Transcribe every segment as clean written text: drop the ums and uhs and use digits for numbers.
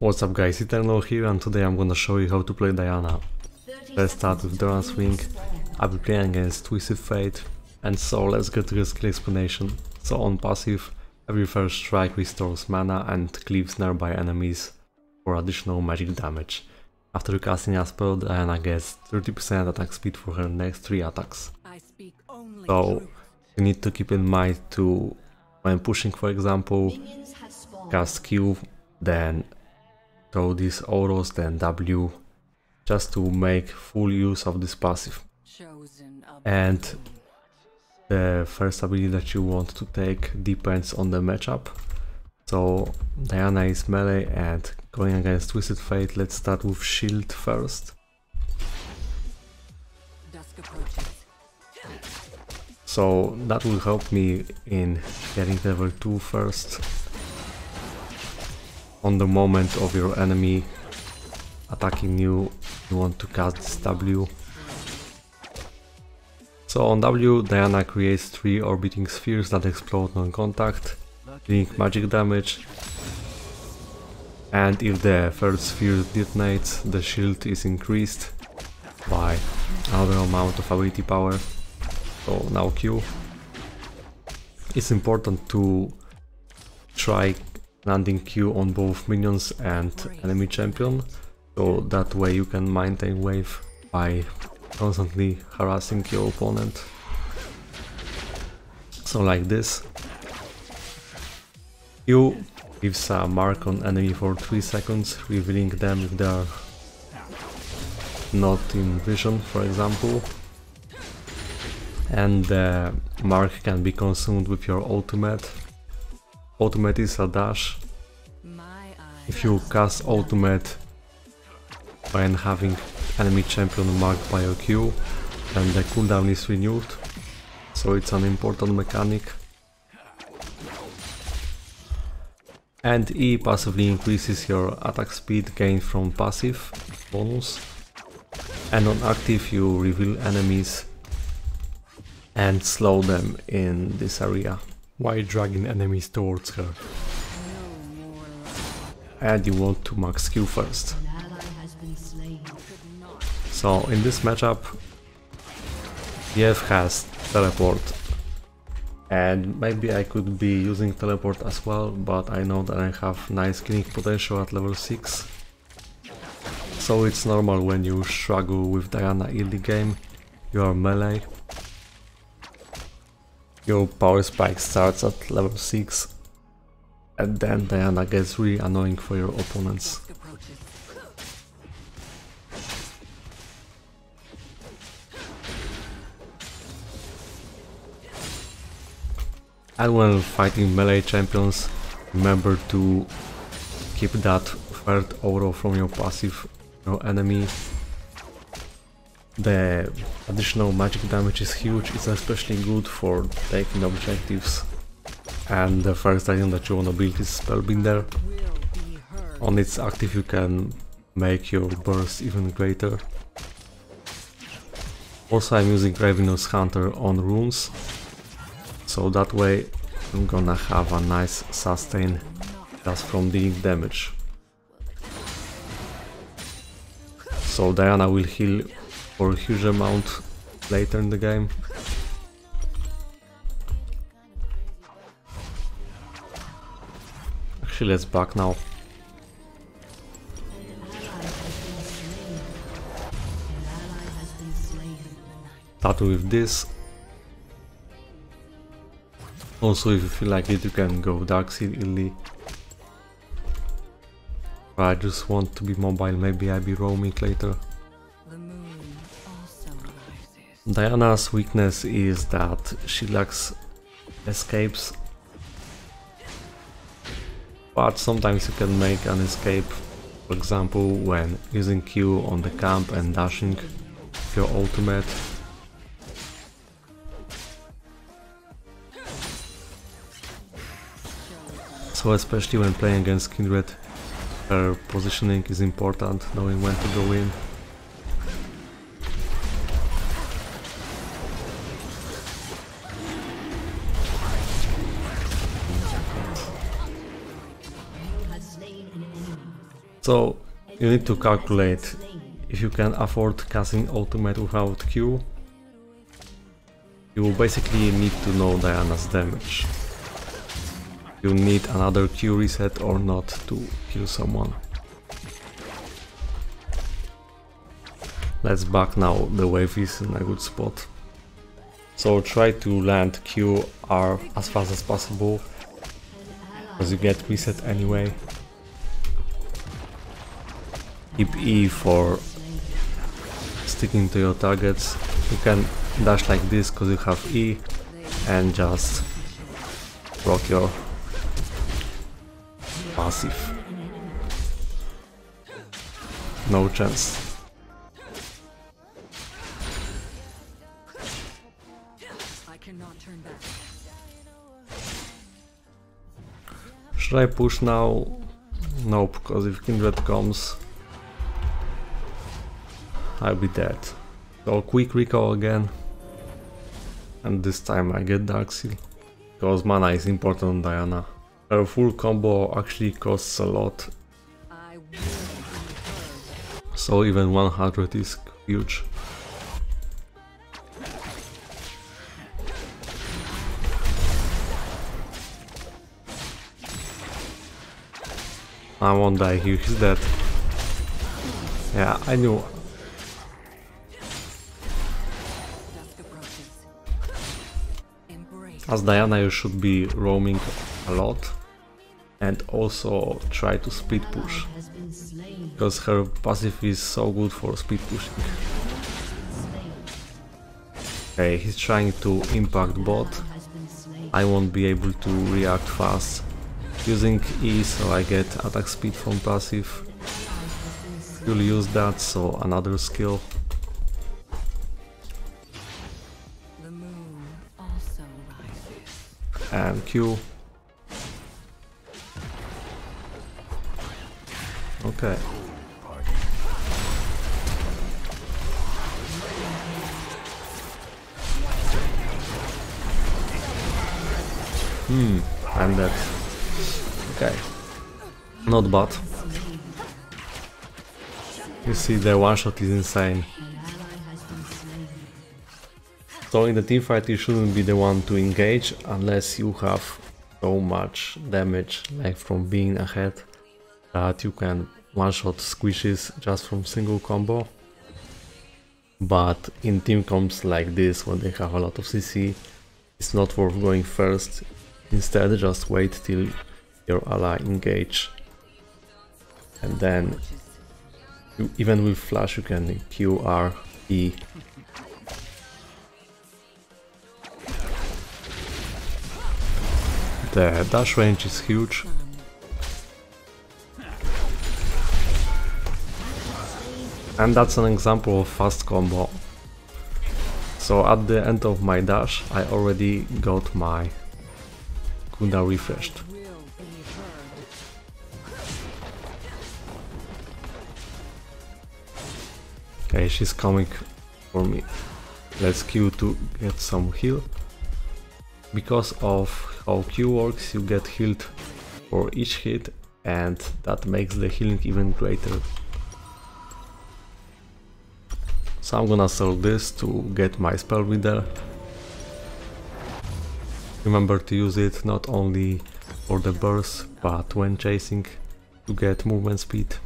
What's up guys, Eternal here, and today I'm gonna show you how to play Diana. Let's start with Dawn Swing. I'll be playing against Twisted Fate, and so let's get to the skill explanation. So on passive, every first strike restores mana and cleaves nearby enemies for additional magic damage. After casting a spell, Diana gets 30% attack speed for her next 3 attacks. So you need to keep in mind to, when pushing for example, cast Q, then throw these auros, then W, just to make full use of this passive. And the first ability that you want to take depends on the matchup. So Diana is melee, and going against Twisted Fate, let's start with shield first. So that will help me in getting level 2 first. On the moment of your enemy attacking you, you want to cast this W. So on W, Diana creates 3 orbiting spheres that explode on contact, dealing magic damage. And if the third sphere detonates, the shield is increased by another amount of ability power. So now Q. It's important to try landing Q on both minions and enemy champion, so that way you can maintain wave by constantly harassing your opponent. So like this. Q gives a mark on enemy for 3 seconds, revealing them if they are not in vision, for example. And the mark can be consumed with your ultimate. Ultimate is a dash. If you cast ultimate when having enemy champion marked by your Q, then the cooldown is renewed, so it's an important mechanic. And E passively increases your attack speed gained from passive bonus, and on active you reveal enemies and slow them in this area while dragging enemies towards her. And you want to max Q first. So in this matchup, EF has teleport, and maybe I could be using teleport as well, but I know that I have nice killing potential at level 6. So it's normal when you struggle with Diana early game, you are melee. Your power spike starts at level 6, and then Diana gets really annoying for your opponents. And when fighting melee champions, remember to keep that third aura from your passive, your enemy. The additional magic damage is huge, it's especially good for taking objectives. And the first item that you wanna build is Spellbinder. On its active you can make your burst even greater. Also I'm using Ravenous Hunter on runes, so that way I'm gonna have a nice sustain just from dealing damage. So Diana will heal for a huge amount later in the game. Actually, let's back now. Start with this. Also, if you feel like it, you can go Darkseid early. But I just want to be mobile, maybe I'll be roaming later. Diana's weakness is that she lacks escapes, but sometimes you can make an escape, for example when using Q on the camp and dashing with your ultimate. So especially when playing against Kindred, her positioning is important, knowing when to go in. So you need to calculate if you can afford casting ultimate without Q. You basically need to know Diana's damage. You need another Q reset or not to kill someone. Let's back now, the wave is in a good spot. So try to land Q R as fast as possible, because you get reset anyway. Keep E for sticking to your targets. You can dash like this because you have E, and just rock your passive. No chance. Should I push now? Nope, because if Kindred comes, I'll be dead. So quick recall again, and this time I get Dark Seal, because mana is important on Diana. Her full combo actually costs a lot, so even 100 is huge. I won't die here, he's dead. Yeah, I knew. As Diana you should be roaming a lot, and also try to speed push, because her passive is so good for speed pushing. Okay, he's trying to impact bot. I won't be able to react fast using E, so I get attack speed from passive. You'll use that, so another skill. And Q. Okay. I'm dead. Okay. Not bad. You see, the one shot is insane. So in the teamfight you shouldn't be the one to engage unless you have so much damage, like from being ahead, that you can one-shot squishes just from single combo. But in team comps like this, when they have a lot of CC, it's not worth going first. Instead, just wait till your ally engage, and then even with flash you can Q, R, E. The dash range is huge. And that's an example of fast combo. So at the end of my dash I already got my cooldown refreshed. Okay, she's coming for me. Let's Q to get some heal. Because of how Q works, you get healed for each hit, and that makes the healing even greater. So I'm gonna sell this to get my spell reader. Remember to use it not only for the burst, but when chasing to get movement speed.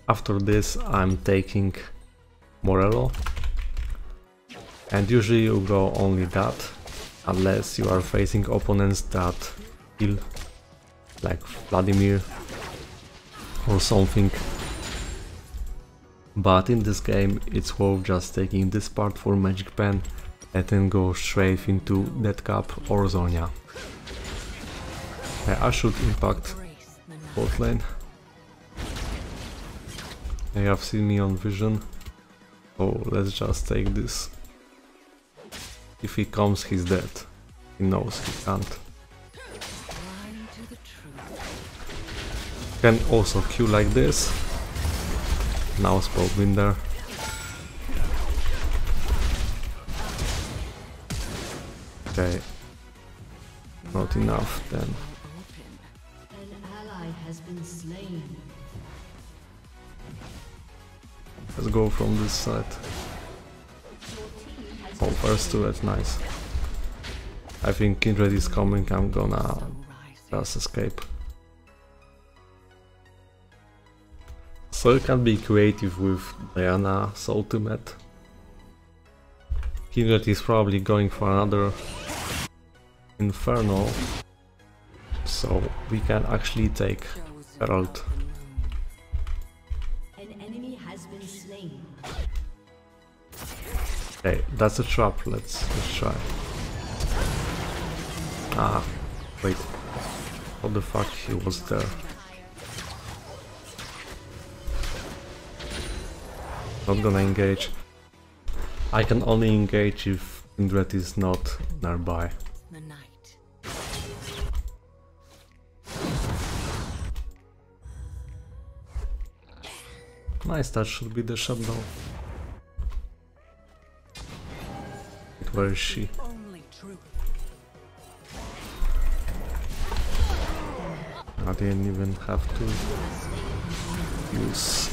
After this I'm taking Morello, and usually you go only that, unless you are facing opponents that heal, like Vladimir or something. But in this game it's worth just taking this part for Magic Pen and then go straight into Death Cap or Zonia. I should impact bot lane. They have seen me on vision, so let's just take this. If he comes, he's dead. He knows he can't. Can also Q like this. Now Spellbinder. Okay. Not enough then. An ally has been slain. Let's go from this side. Oh, first turret, nice. I think Kindred is coming, I'm gonna just escape. So you can be creative with Diana's ultimate. Kindred is probably going for another Inferno, so we can actually take Herald. Okay, that's a trap, let's try. Ah, wait. What the fuck, he was there. Not gonna engage. I can only engage if Kindred is not nearby. Nice, that should be the shutdown. Where is she? I didn't even have to use.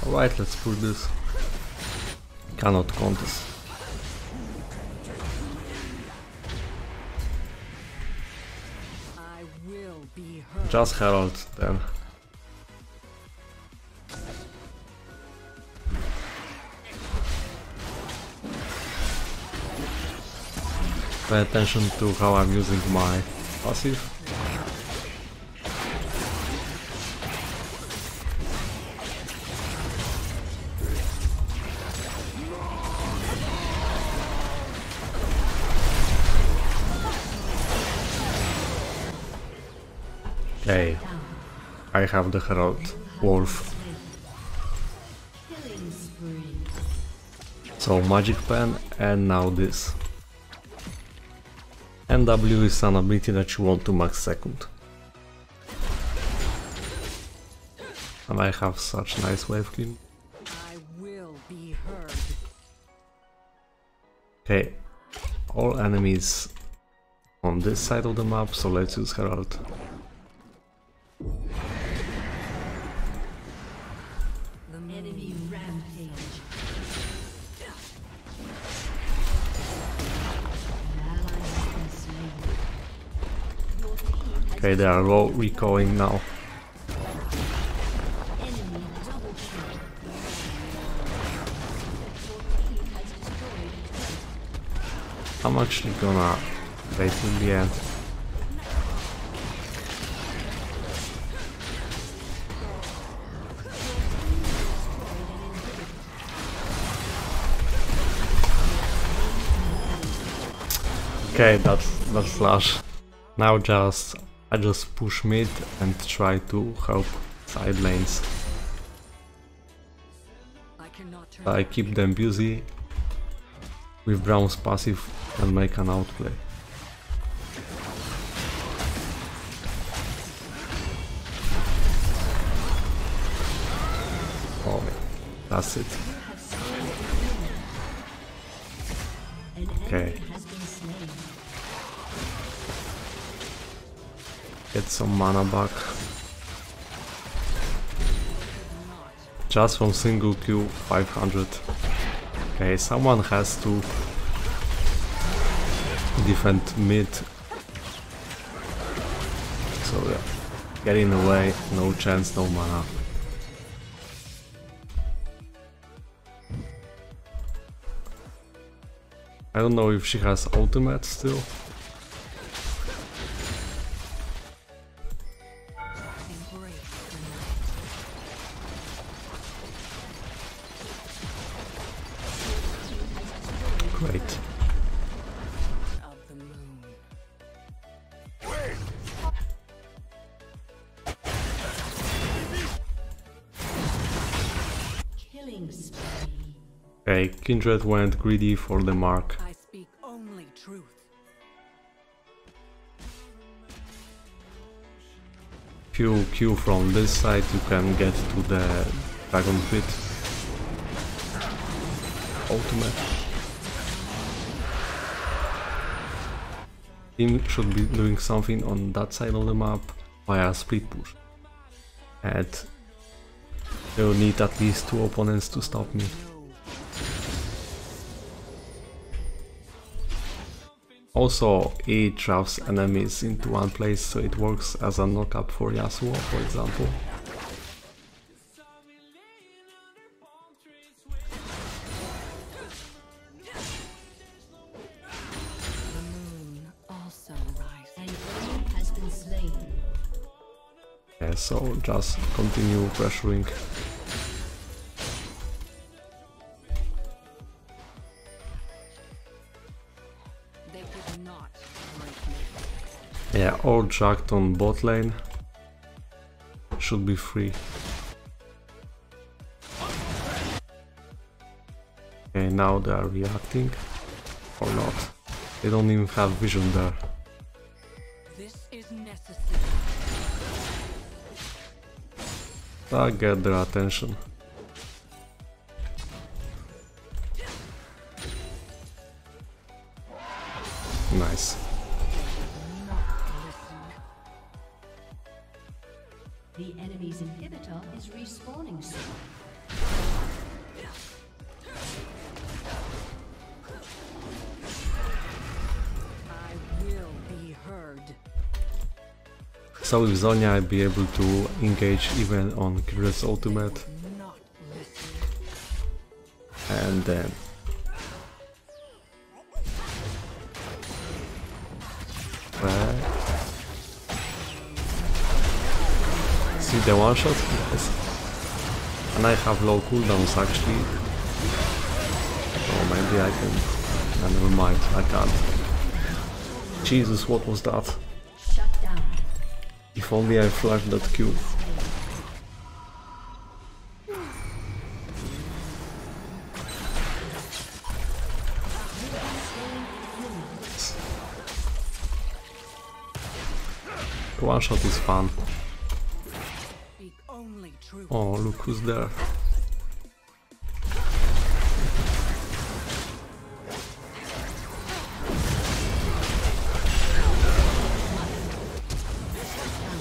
Alright, let's put this. Cannot contest. Just Herald then. Pay attention to how I'm using my passive. Okay, I have the Herald Wolf. So Magic Pen and now this. NW is an ability that you want to max second. And I have such nice wave clean. Okay, all enemies on this side of the map, so let's use Herald. Okay, they are all recalling now. I'm actually gonna wait till the end. Okay, that's flash. Now I just push mid and try to help side lanes. I keep them busy with Brown's passive and make an outplay. Oh, that's it. Okay. Get some mana back. Just from single Q 500. Okay, someone has to defend mid. So yeah, get in the way, no chance, no mana. I don't know if she has ultimate still. Great. Okay, Kindred went greedy for the mark. I speak only truth. If you Q from this side, you can get to the Dragon Pit. Ultimate. Team should be doing something on that side of the map via split push. And they'll need at least 2 opponents to stop me. Also, E traps enemies into one place, so it works as a knockup for Yasuo, for example. Yeah, so just continue pressuring. Yeah, all jacked on bot lane should be free. Okay, now they are reacting or not. They don't even have vision there. This is necessary. I get their attention. Nice. The enemy's inhibitor is respawning soon. I will be heard. So with Zonya I'll be able to engage even on Kyrill's ultimate. And then see the one shot? Yes. And I have low cooldowns actually. Oh, maybe I can. No, never mind, I can't. Jesus, what was that? Shut down. If only I flashed that Q. One shot is fun. Oh, look who's there.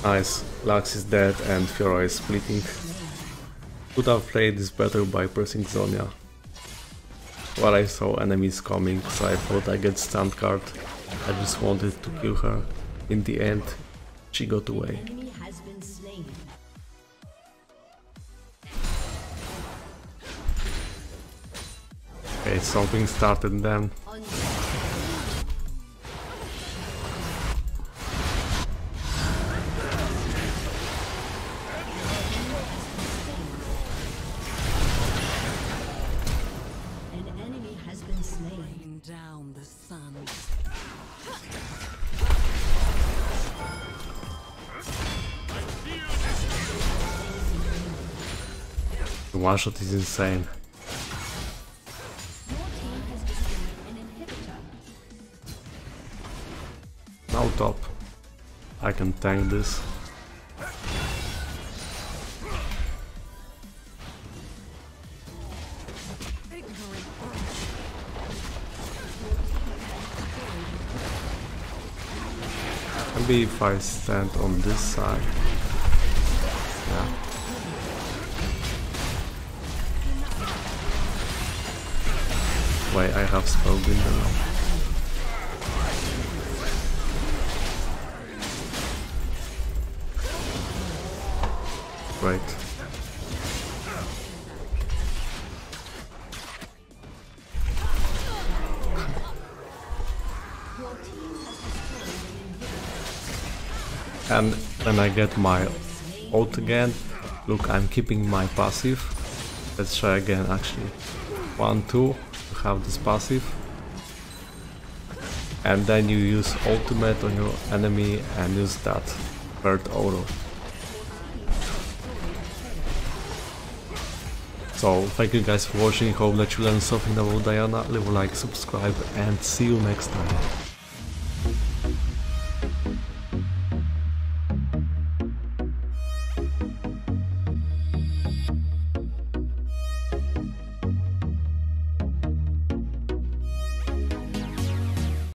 Nice, Lux is dead and Fiora is splitting. Could have played this better by pressing Zonya. But I saw enemies coming, so I thought I get stand card. I just wanted to kill her. In the end, she got away. Enemy has been slain. Okay, something started then. An enemy has been slain. Rain down the sun. The one shot is insane. Your team has destroyed an inhibitor. Now top. I can tank this. Maybe if I stand on this side. Yeah. Wait, I have spell window now. Great. And when I get my ult again, look, I'm keeping my passive. Let's try again actually. 1, 2, to have this passive. And then you use ultimate on your enemy and use that third auto. So thank you guys for watching, hope that you learned something about Diana, leave a like, subscribe and see you next time.